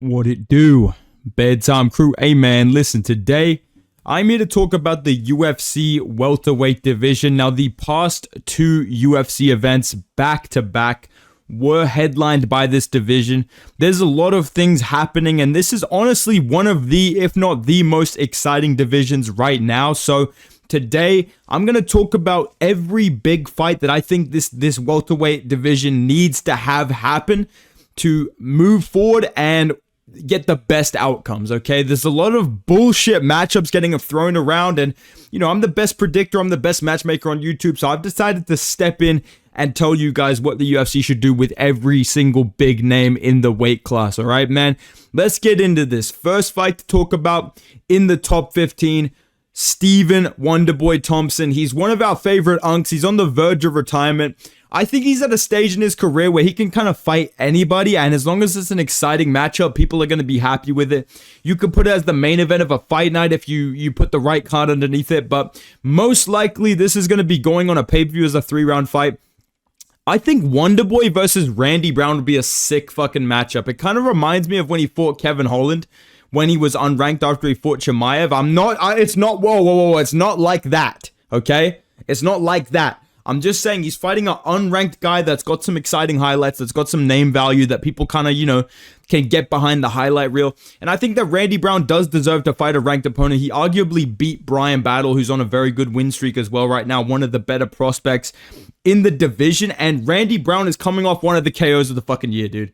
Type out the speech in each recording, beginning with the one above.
What it do? Bedtime crew. Hey man, listen, today I'm here to talk about the UFC welterweight division. Now, the past two UFC events back to back were headlined by this division. There's a lot of things happening, and this is honestly one of the, if not the most exciting divisions right now. So today, I'm going to talk about every big fight that I think this welterweight division needs to have happen to move forward and get the best outcomes, okay? There's a lot of bullshit matchups getting thrown around, and, you know, I'm the best predictor, I'm the best matchmaker on YouTube, so I've decided to step in and tell you guys what the UFC should do with every single big name in the weight class, all right, man? Let's get into this. First fight to talk about in the top 15, Stephen Wonderboy Thompson. He's one of our favorite unks. He's on the verge of retirement. I think he's at a stage in his career where he can kind of fight anybody, and as long as it's an exciting matchup, people are going to be happy with it. You could put it as the main event of a fight night if you put the right card underneath it, but most likely this is going to be going on a pay-per-view as a 3-round fight. I think Wonderboy versus Randy Brown would be a sick fucking matchup. It kind of reminds me of when he fought Kevin Holland, when he was unranked after he fought Chimaev. Whoa, it's not like that, okay? It's not like that. I'm just saying he's fighting an unranked guy that's got some exciting highlights, that's got some name value, that people kind of, you know, can get behind the highlight reel. And I think that Randy Brown does deserve to fight a ranked opponent. He arguably beat Brian Battle, who's on a very good win streak as well right now, one of the better prospects in the division. And Randy Brown is coming off one of the KOs of the fucking year, dude.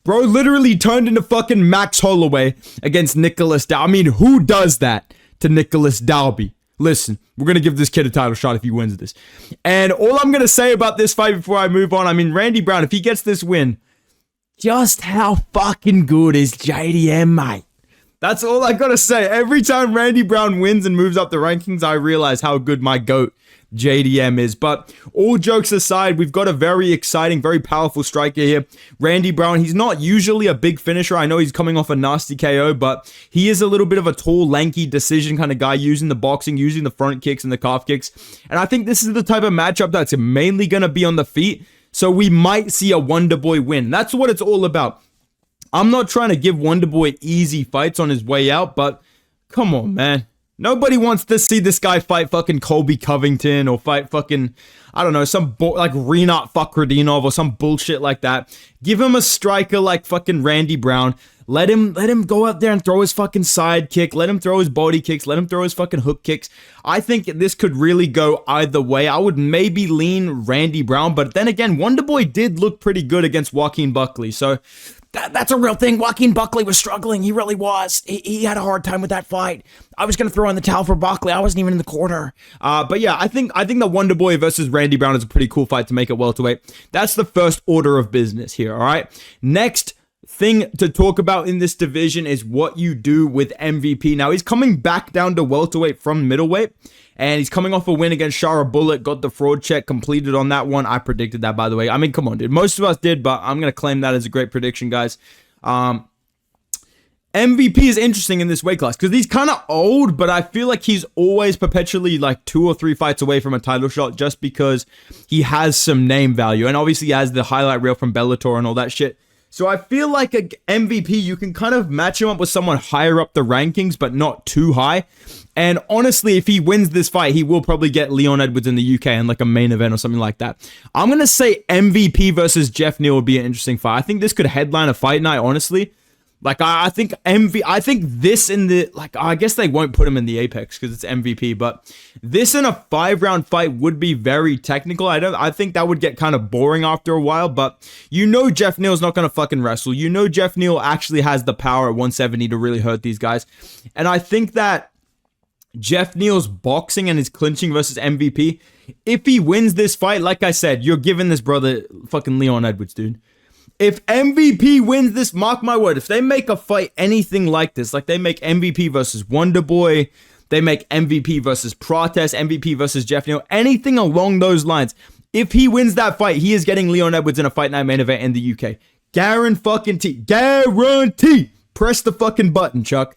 Bro literally turned into fucking Max Holloway against Nicholas Dalby. I mean, who does that to Nicholas Dalby? Listen, we're going to give this kid a title shot if he wins this. And all I'm going to say about this fight before I move on, I mean, Randy Brown, if he gets this win, just how fucking good is JDM, mate? That's all I got to say. Every time Randy Brown wins and moves up the rankings, I realize how good my GOAT JDM is. But all jokes aside, we've got a very exciting, very powerful striker here. Randy Brown, he's not usually a big finisher. I know he's coming off a nasty KO, but he is a little bit of a tall, lanky decision kind of guy, using the boxing, using the front kicks and the calf kicks. And I think this is the type of matchup that's mainly going to be on the feet. So we might see a Wonderboy win. That's what it's all about. I'm not trying to give Wonderboy easy fights on his way out, but come on, man. Nobody wants to see this guy fight fucking Colby Covington or fight fucking, I don't know, some like Rinat Fakhretdinov or some bullshit like that. Give him a striker like fucking Randy Brown. Let him go out there and throw his fucking side kick. Let him throw his body kicks. Let him throw his fucking hook kicks. I think this could really go either way. I would maybe lean Randy Brown, but then again, Wonderboy did look pretty good against Joaquin Buckley, so that's a real thing. Joaquin Buckley was struggling. He really was. He had a hard time with that fight. I was going to throw in the towel for Buckley. I wasn't even in the corner. But yeah, I think the Wonderboy versus Randy Brown is a pretty cool fight to make at welterweight. That's the first order of business here, all right? Next thing to talk about in this division is what you do with MVP. Now, he's coming back down to welterweight from middleweight, and he's coming off a win against Shara Bullet, got the fraud check completed on that one. I predicted that, by the way. I mean, come on, dude. Most of us did, but I'm going to claim that as a great prediction, guys. MVP is interesting in this weight class because he's kind of old, but I feel like he's always perpetually like 2 or 3 fights away from a title shot just because he has some name value. And obviously he has the highlight reel from Bellator and all that shit. So I feel like a MVP, you can kind of match him up with someone higher up the rankings, but not too high. And honestly, if he wins this fight, he will probably get Leon Edwards in the UK in like a main event or something like that. I'm going to say MVP versus Jeff Neal would be an interesting fight. I think this could headline a fight night, honestly. Like, I think this in the, like, I guess they won't put him in the Apex because it's MVP, but this in a 5-round fight would be very technical. I think that would get kind of boring after a while, but you know Jeff Neal's not going to fucking wrestle. You know Jeff Neal actually has the power at 170 to really hurt these guys. And I think that Jeff Neal's boxing and his clinching versus MVP, if he wins this fight, like I said, you're giving this brother fucking Leon Edwards, dude. If MVP wins this, mark my word, if they make a fight anything like this, like they make MVP versus Wonderboy, they make MVP versus Prates, MVP versus Jeff Neal, anything along those lines, if he wins that fight, he is getting Leon Edwards in a fight night main event in the UK. Guarantee. Press the fucking button, Chuck.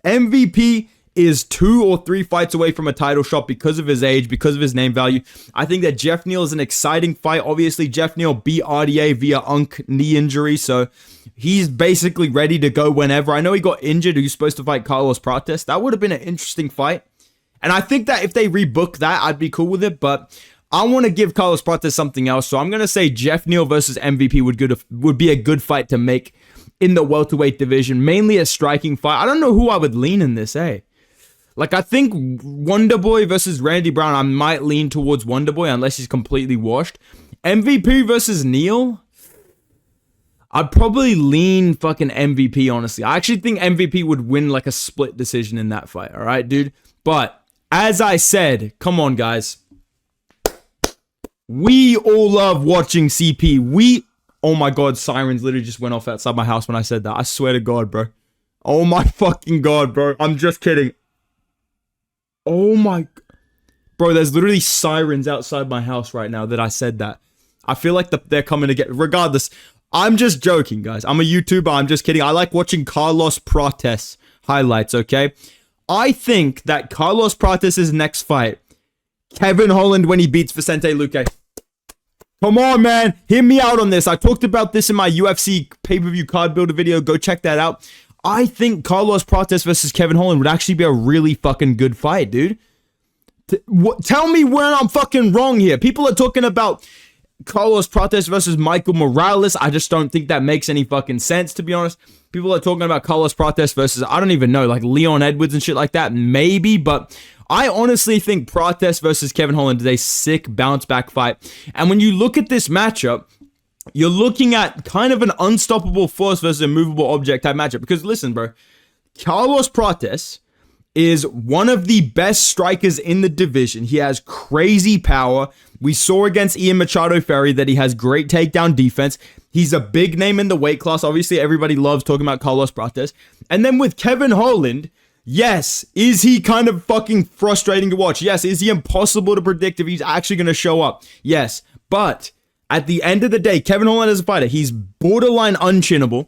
MVP is 2 or 3 fights away from a title shot because of his age, because of his name value. I think that Jeff Neal is an exciting fight. Obviously, Jeff Neal beat RDA via knee injury, so he's basically ready to go whenever. I know he got injured. He was supposed to fight Carlos Prates. That would have been an interesting fight. And I think that if they rebook that, I'd be cool with it. But I want to give Carlos Prates something else. So I'm going to say Jeff Neal versus MVP would be a good fight to make in the welterweight division. Mainly a striking fight. I don't know who I would lean in this, eh? Like, I think Wonderboy versus Randy Brown, I might lean towards Wonderboy unless he's completely washed. MVP versus Neal, I'd probably lean fucking MVP, honestly. I actually think MVP would win like a split decision in that fight, all right, dude? But as I said, come on, guys. We all love watching CP. Oh my God, sirens literally just went off outside my house when I said that. I swear to God, bro. Oh my fucking God, bro. I'm just kidding. Oh my... Bro, there's literally sirens outside my house right now that I said that. I feel like they're coming to get... Regardless, I'm just joking, guys. I'm a YouTuber. I'm just kidding. I like watching Carlos Prates highlights, okay? I think that Carlos Prates' next fight, Kevin Holland when he beats Vicente Luque. Come on, man. Hear me out on this. I talked about this in my UFC pay-per-view card builder video. Go check that out. I think Carlos Prates versus Kevin Holland would actually be a really fucking good fight, dude. Tell me where I'm fucking wrong here. People are talking about Carlos Prates versus Michael Morales. I just don't think that makes any fucking sense, to be honest. People are talking about Carlos Prates versus, I don't even know, like Leon Edwards and shit like that. Maybe, but I honestly think Prates versus Kevin Holland is a sick bounce back fight. And when you look at this matchup, you're looking at kind of an unstoppable force versus a movable object type matchup. Because listen, bro, Carlos Prates is one of the best strikers in the division. He has crazy power. We saw against Ian Machado Ferry that he has great takedown defense. He's a big name in the weight class. Obviously, everybody loves talking about Carlos Prates. And then with Kevin Holland, yes, is he kind of fucking frustrating to watch? Yes, is he impossible to predict if he's actually going to show up? Yes, but at the end of the day, Kevin Holland as a fighter, he's borderline unchinnable.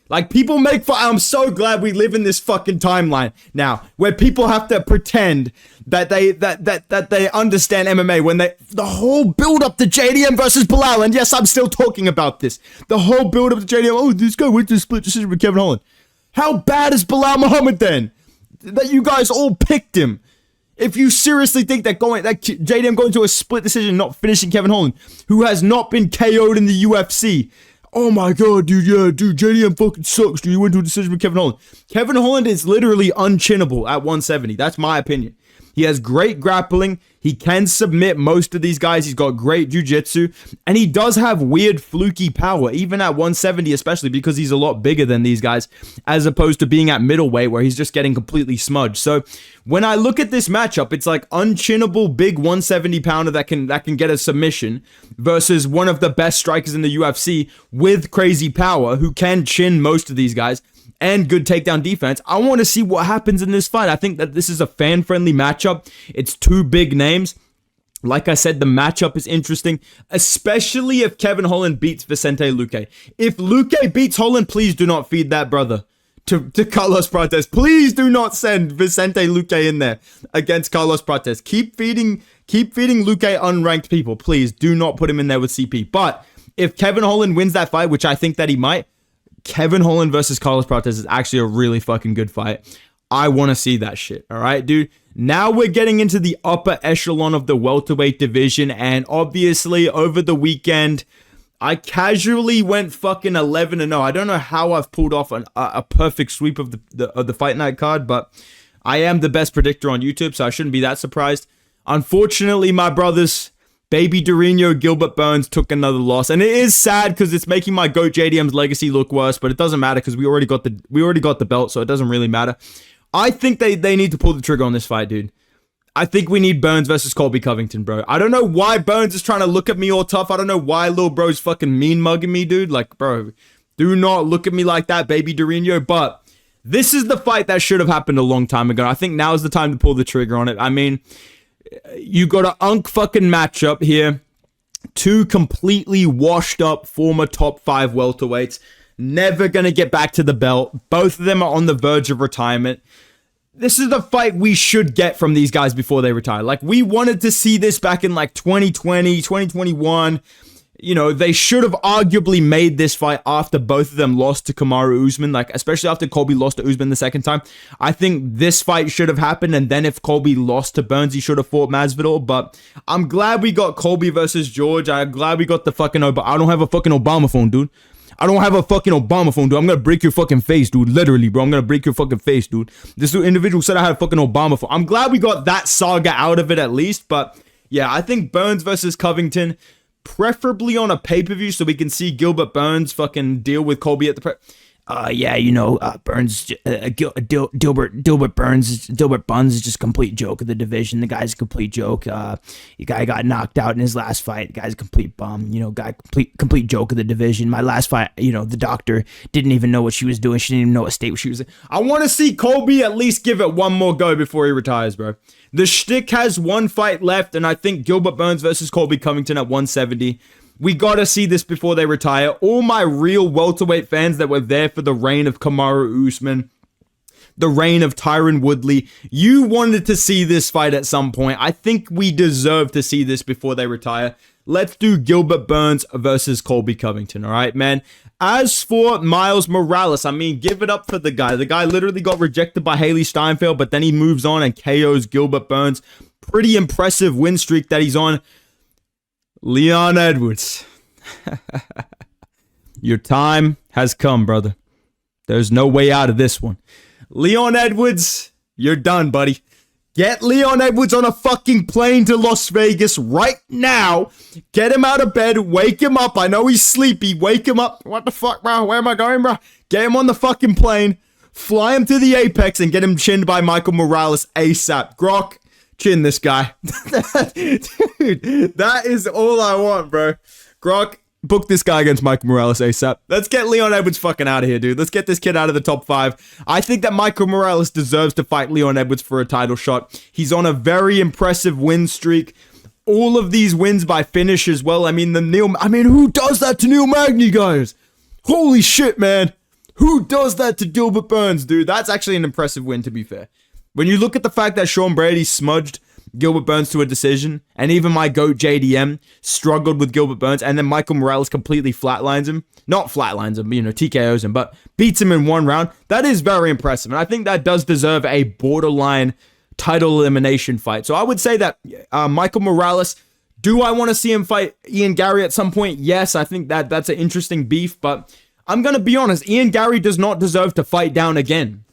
Like, people make fun. I'm so glad we live in this fucking timeline now where people have to pretend that they understand MMA when the whole build up to JDM versus Bilal, and yes, I'm still talking about this. The whole build up to JDM, oh, this guy went to a split decision with Kevin Holland. How bad is Bilal Muhammad then? That you guys all picked him. If you seriously think that JDM going to a split decision, not finishing Kevin Holland, who has not been KO'd in the UFC. Oh my God, dude, yeah, dude, JDM fucking sucks, dude. You went to a decision with Kevin Holland. Kevin Holland is literally unchinnable at 170. That's my opinion. He has great grappling. He can submit most of these guys. He's got great jiu-jitsu. And he does have weird fluky power, even at 170 especially, because he's a lot bigger than these guys, as opposed to being at middleweight where he's just getting completely smudged. So when I look at this matchup, it's like unchinnable big 170 pounder that can get a submission versus one of the best strikers in the UFC with crazy power who can chin most of these guys and good takedown defense. I want to see what happens in this fight. I think that this is a fan-friendly matchup. It's two big names. Like I said, the matchup is interesting, especially if Kevin Holland beats Vicente Luque. If Luque beats Holland, please do not feed that brother to Carlos Prates. Please do not send Vicente Luque in there against Carlos Prates. Keep feeding Luque unranked people. Please do not put him in there with CP. But if Kevin Holland wins that fight, which I think that he might, Kevin Holland versus Carlos Prates is actually a really fucking good fight. I want to see that shit. All right, dude. Now we're getting into the upper echelon of the welterweight division. And obviously over the weekend, I casually went fucking 11-0. I don't know how I've pulled off a perfect sweep of the fight night card, but I am the best predictor on YouTube, so I shouldn't be that surprised. Unfortunately, my brothers, Baby Dorino, Gilbert Burns took another loss, and it is sad because it's making my GOAT JDM's legacy look worse, but it doesn't matter because we already got the belt, so it doesn't really matter. I think they need to pull the trigger on this fight, dude. I think we need Burns versus Colby Covington, bro. I don't know why Burns is trying to look at me all tough. I don't know why little bro's fucking mean mugging me, dude. Like, bro, do not look at me like that, Baby Dorino. But this is the fight that should have happened a long time ago. I think now is the time to pull the trigger on it. I mean, you got an fucking matchup here. Two completely washed up former top 5 welterweights. Never gonna get back to the belt. Both of them are on the verge of retirement. This is the fight we should get from these guys before they retire. Like, we wanted to see this back in like 2020, 2021. you know, they should have arguably made this fight after both of them lost to Kamaru Usman, like, especially after Colby lost to Usman the second time. I think this fight should have happened, and then if Colby lost to Burns, he should have fought Masvidal, but I'm glad we got Colby versus George. I'm glad we got the fucking, I don't have a fucking Obama phone, dude. I don't have a fucking Obama phone, dude. I'm gonna break your fucking face, dude. Literally, bro. I'm gonna break your fucking face, dude. This individual said I had a fucking Obama phone. I'm glad we got that saga out of it at least, but yeah, I think Burns versus Covington, preferably on a pay-per-view so we can see Gilbert Burns fucking deal with Colby at the Burns, Gilbert Burns is just a complete joke of the division. The guy's a complete joke. The guy got knocked out in his last fight. The guy's a complete bum. You know, complete joke of the division. My last fight, you know, the doctor didn't even know what she was doing. She didn't even know what state she was in. I want to see Colby at least give it one more go before he retires, bro. The shtick has one fight left, and I think Gilbert Burns versus Colby Covington at 170. We gotta see this before they retire. All my real welterweight fans that were there for the reign of Kamaru Usman, the reign of Tyron Woodley, you wanted to see this fight at some point. I think we deserve to see this before they retire. Let's do Gilbert Burns versus Colby Covington, all right, man? As for Miles Morales, I mean, give it up for the guy. The guy literally got rejected by Haley Steinfeld, but then he moves on and KOs Gilbert Burns. Pretty impressive win streak that he's on. Leon Edwards. Your time has come, brother. There's no way out of this one. Leon Edwards, you're done, buddy. Get Leon Edwards on a fucking plane to Las Vegas right now. Get him out of bed. Wake him up. I know he's sleepy. Wake him up. What the fuck, bro? Where am I going, bro? Get him on the fucking plane. Fly him to the Apex and get him chinned by Michael Morales ASAP. Grok, chin this guy. Dude, that is all I want, bro. Grok, book this guy against Michael Morales ASAP. Let's get Leon Edwards fucking out of here, dude. Let's get this kid out of the top 5. I think that Michael Morales deserves to fight Leon Edwards for a title shot. He's on a very impressive win streak. All of these wins by finish as well. I mean, who does that to Neil Magny, guys? Holy shit, man. Who does that to Gilbert Burns, dude? That's actually an impressive win, to be fair. When you look at the fact that Sean Brady smudged Gilbert Burns to a decision, and even my GOAT JDM struggled with Gilbert Burns, and then Michael Morales completely flatlines him. Not flatlines him, you know, TKOs him, but beats him in one round. That is very impressive, and I think that does deserve a borderline title elimination fight. So I would say that Michael Morales, do I want to see him fight Ian Garry at some point? Yes, I think that's an interesting beef, but I'm going to be honest, Ian Garry does not deserve to fight down again.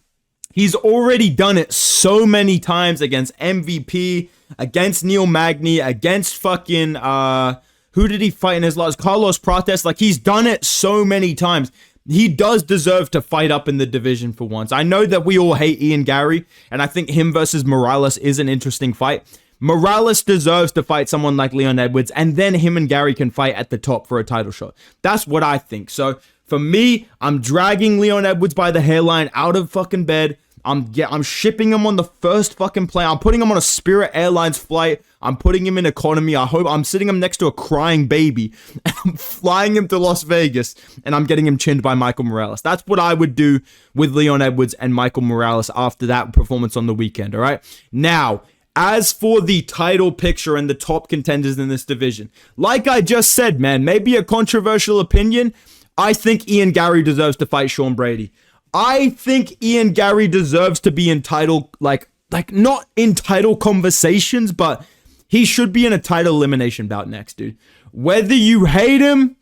He's already done it so many times against MVP, against Neil Magny, against fucking, who did he fight in his last? Carlos Prates. Like, he's done it so many times. He does deserve to fight up in the division for once. I know that we all hate Ian Garry, and I think him versus Morales is an interesting fight. Morales deserves to fight someone like Leon Edwards, and then him and Garry can fight at the top for a title shot. That's what I think. So, for me, I'm dragging Leon Edwards by the hairline out of fucking bed. I'm shipping him on the first fucking plane. I'm putting him on a Spirit Airlines flight. I'm putting him in economy. I'm sitting him next to a crying baby. And I'm flying him to Las Vegas. And I'm getting him chinned by Michael Morales. That's what I would do with Leon Edwards and Michael Morales after that performance on the weekend, all right? Now, as for the title picture and the top contenders in this division, like I just said, man, maybe a controversial opinion, I think Ian Garry deserves to fight Sean Brady. I think Ian Garry deserves to be in title, like not in title conversations, but he should be in a title elimination bout next, dude. Whether you hate him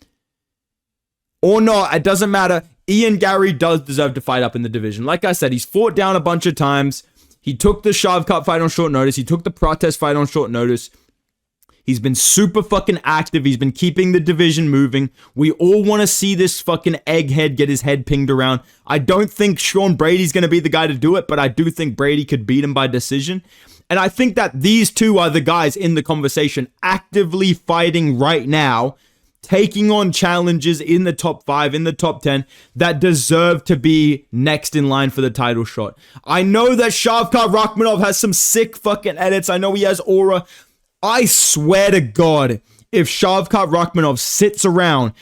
or not, it doesn't matter. Ian Garry does deserve to fight up in the division. Like I said, he's fought down a bunch of times. He took the Shavkat fight on short notice. He took the Prates fight on short notice. He's been super fucking active. He's been keeping the division moving. We all want to see this fucking egghead get his head pinged around. I don't think Sean Brady's going to be the guy to do it, but I do think Brady could beat him by decision. And I think that these two are the guys in the conversation actively fighting right now, taking on challenges in the top 5, in the top 10 that deserve to be next in line for the title shot. I know that Shavkat Rakhmonov has some sick fucking edits. I know he has aura. I swear to God, if Shavkat Rakhmonov sits around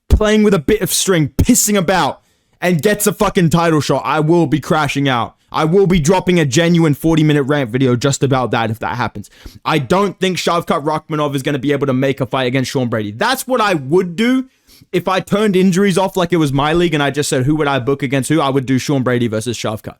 playing with a bit of string, pissing about, and gets a fucking title shot, I will be crashing out. I will be dropping a genuine 40-minute rant video just about that if that happens. I don't think Shavkat Rakhmonov is going to be able to make a fight against Sean Brady. That's what I would do if I turned injuries off like it was my league and I just said who would I book against who. I would do Sean Brady versus Shavkat.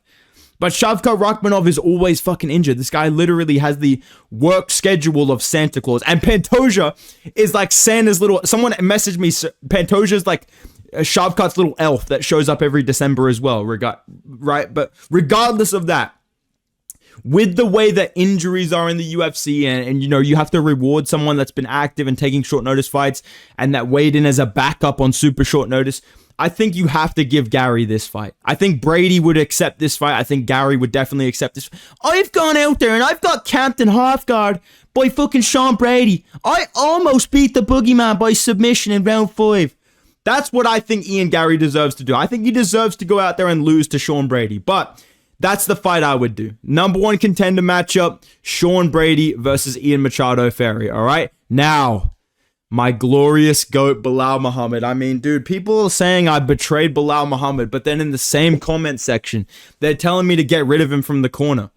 But Shavkat Rakhmonov is always fucking injured. This guy literally has the work schedule of Santa Claus. And Pantoja is like Santa's little... Someone messaged me. Pantoja's like Shavkat's little elf that shows up every December as well. Right? But regardless of that, with the way that injuries are in the UFC and you know, you have to reward someone that's been active and taking short notice fights and that weighed in as a backup on super short notice, I think you have to give Garry this fight. I think Brady would accept this fight. I think Garry would definitely accept this. I've gone out there and I've got Captain Halfguard by fucking Sean Brady. I almost beat the Boogeyman by submission in round 5. That's what I think Ian Garry deserves to do. I think he deserves to go out there and lose to Sean Brady. But that's the fight I would do. Number 1 contender matchup, Sean Brady versus Ian Machado Ferry. All right? Now, my glorious GOAT, Belal Muhammad. I mean, dude, people are saying I betrayed Belal Muhammad, but then in the same comment section, they're telling me to get rid of him from the corner.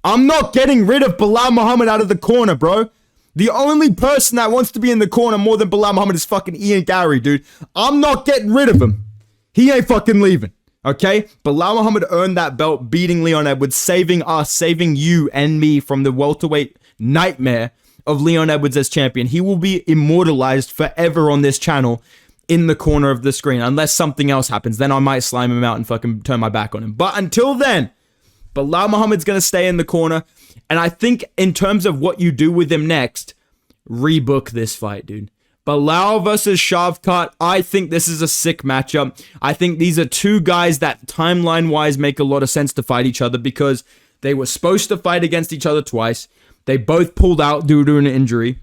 I'm not getting rid of Belal Muhammad out of the corner, bro. The only person that wants to be in the corner more than Belal Muhammad is fucking Ian Garry, dude. I'm not getting rid of him. He ain't fucking leaving, okay? Belal Muhammad earned that belt beating Leon Edwards, saving us, saving you and me from the welterweight nightmare of Leon Edwards as champion. He will be immortalized forever on this channel in the corner of the screen. Unless something else happens, then I might slime him out and fucking turn my back on him. But until then, Belal Muhammad's going to stay in the corner. And I think in terms of what you do with him next, rebook this fight, dude. Belal versus Shavkat, I think this is a sick matchup. I think these are two guys that timeline-wise make a lot of sense to fight each other because they were supposed to fight against each other twice. They both pulled out due to an injury.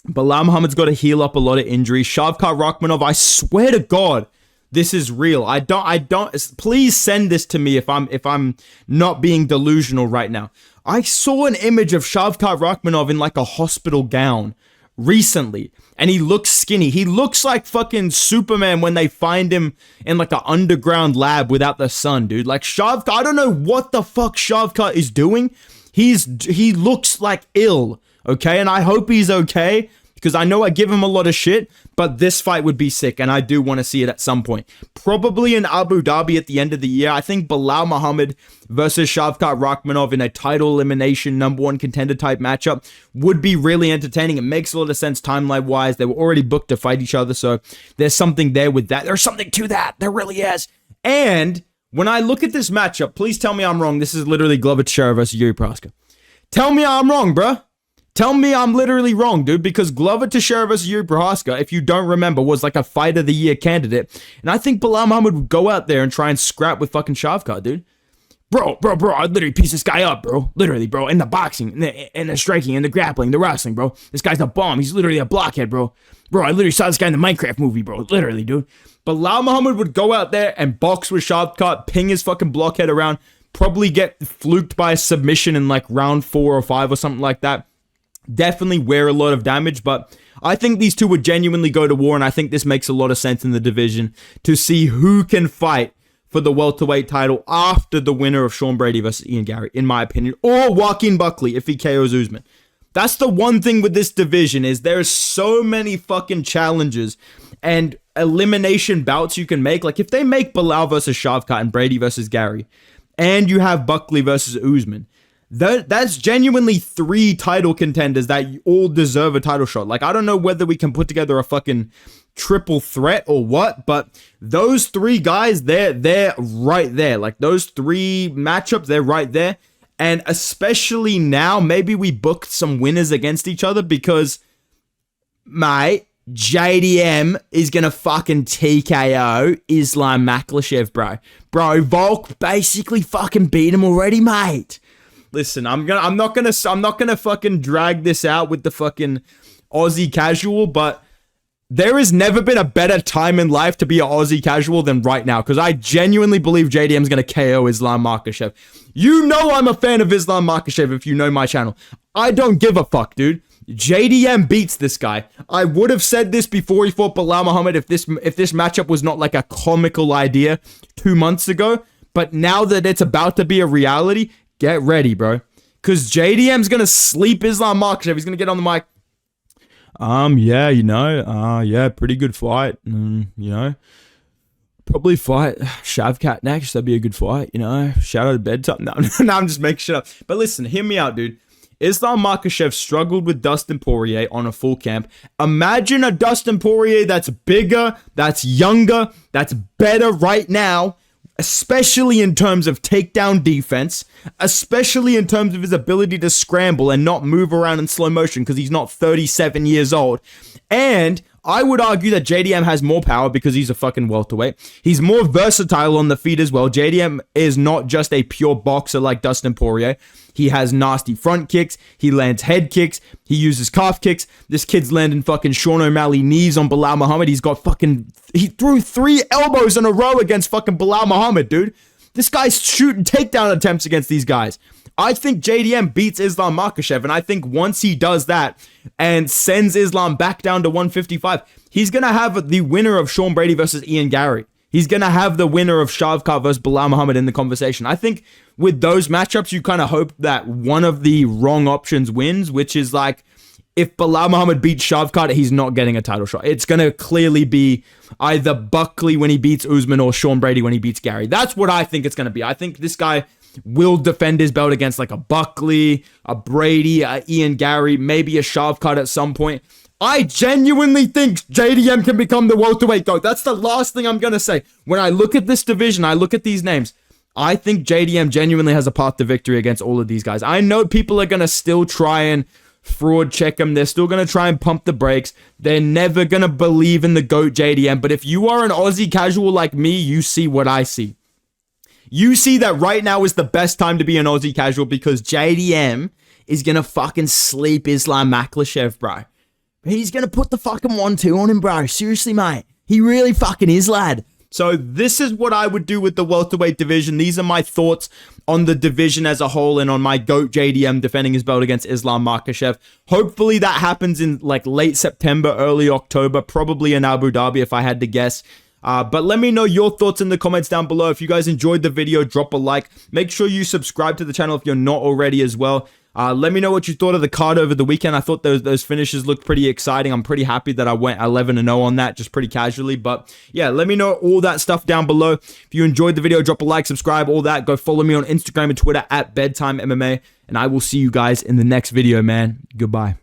Belal Muhammad's got to heal up a lot of injuries. Shavkat Rakhmonov, I swear to God, this is real. I don't. Please send this to me if I'm not being delusional right now. I saw an image of Shavkat Rakhmonov in like a hospital gown recently, and he looks skinny. He looks like fucking Superman when they find him in like an underground lab without the sun, dude. Like Shavkat, I don't know what the fuck Shavkat is doing. He looks like ill, okay? And I hope he's okay, because I know I give him a lot of shit, but this fight would be sick, and I do want to see it at some point. Probably in Abu Dhabi at the end of the year. I think Belal Muhammad versus Shavkat Rakhmonov in a title elimination number 1 contender type matchup would be really entertaining. It makes a lot of sense timeline-wise. They were already booked to fight each other, so there's something there with that. There's something to that. There really is. And when I look at this matchup, please tell me I'm wrong. This is literally Glover Teixeira versus Yuri Prochazka. Tell me I'm wrong, bruh. Tell me I'm literally wrong, dude, because Glover Teixeira versus Yuri Prochazka, if you don't remember, was like a fight of the year candidate. And I think Belal Muhammad would go out there and try and scrap with fucking Shavkat, dude. Bro, I'd literally piece this guy up, bro. Literally, bro. In the boxing, in the striking, in the grappling, the wrestling, bro. This guy's a bomb. He's literally a blockhead, bro. Bro, I literally saw this guy in the Minecraft movie, bro. Literally, dude. Belal Muhammad would go out there and box with Shavkat, ping his fucking blockhead around, probably get fluked by a submission in like round 4 or 5 or something like that. Definitely wear a lot of damage, but I think these two would genuinely go to war, and I think this makes a lot of sense in the division to see who can fight for the welterweight title after the winner of Sean Brady versus Ian Garry, in my opinion, or Joaquin Buckley if he KOs Usman. That's the one thing with this division is there's so many fucking challenges and elimination bouts you can make. Like if they make Belal versus Shavkat and Brady versus Garry, and you have Buckley versus Usman, that's genuinely 3 title contenders that all deserve a title shot. Like, I don't know whether we can put together a fucking triple threat or what, but those 3 guys, they're right there. Like, those 3 matchups, they're right there. And especially now, maybe we booked some winners against each other because, mate, JDM is gonna fucking TKO Islam Makhachev, bro. Bro, Volk basically fucking beat him already, mate. Listen, I'm not gonna fucking drag this out with the fucking Aussie casual, but there has never been a better time in life to be an Aussie casual than right now, because I genuinely believe JDM's gonna KO Islam Makhachev. You know I'm a fan of Islam Makhachev if you know my channel. I don't give a fuck, dude. JDM beats this guy. I would have said this before he fought Belal Muhammad if this matchup was not like a comical idea 2 months ago. But now that it's about to be a reality, get ready, bro. Because JDM's going to sleep Islam Makhachev. He's going to get on the mic. Yeah, yeah, pretty good fight. Probably fight Shavkat next. That'd be a good fight, Shout out to bedtime. No, I'm just making shit up. But listen, hear me out, dude. Islam Makhachev struggled with Dustin Poirier on a full camp. Imagine a Dustin Poirier that's bigger, that's younger, that's better right now, especially in terms of takedown defense, especially in terms of his ability to scramble and not move around in slow motion because he's not 37 years old. And I would argue that JDM has more power because he's a fucking welterweight. He's more versatile on the feet as well. JDM is not just a pure boxer like Dustin Poirier. He has nasty front kicks. He lands head kicks. He uses calf kicks. This kid's landing fucking Sean O'Malley knees on Bilal Muhammad. He threw 3 elbows in a row against fucking Bilal Muhammad, dude. This guy's shooting takedown attempts against these guys. I think JDM beats Islam Makhachev, and I think once he does that and sends Islam back down to 155, he's going to have the winner of Sean Brady versus Ian Garry. He's going to have the winner of Shavkat versus Bilal Muhammad in the conversation. I think with those matchups, you kind of hope that one of the wrong options wins, which is like, if Bilal Muhammad beats Shavkat, he's not getting a title shot. It's going to clearly be either Buckley when he beats Usman or Sean Brady when he beats Garry. That's what I think it's going to be. I think this guy will defend his belt against like a Buckley, a Brady, a Ian Garry, maybe a Shavkat at some point. I genuinely think JDM can become the welterweight GOAT. That's the last thing I'm going to say. When I look at this division, I look at these names, I think JDM genuinely has a path to victory against all of these guys. I know people are going to still try and fraud check him. They're still going to try and pump the brakes. They're never going to believe in the GOAT JDM. But if you are an Aussie casual like me, you see what I see. You see that right now is the best time to be an Aussie casual because JDM is going to fucking sleep Islam Makhachev, bro. He's going to put the fucking 1-2 on him, bro. Seriously, mate. He really fucking is, lad. So this is what I would do with the welterweight division. These are my thoughts on the division as a whole and on my GOAT JDM defending his belt against Islam Makhachev. Hopefully that happens in like late September, early October, probably in Abu Dhabi if I had to guess. But let me know your thoughts in the comments down below. If you guys enjoyed the video, drop a like. Make sure you subscribe to the channel if you're not already as well. Let me know what you thought of the card over the weekend. I thought those finishes looked pretty exciting. I'm pretty happy that I went 11-0 on that, just pretty casually. But yeah, let me know all that stuff down below. If you enjoyed the video, drop a like, subscribe, all that. Go follow me on Instagram and Twitter at Bedtime MMA. And I will see you guys in the next video, man. Goodbye.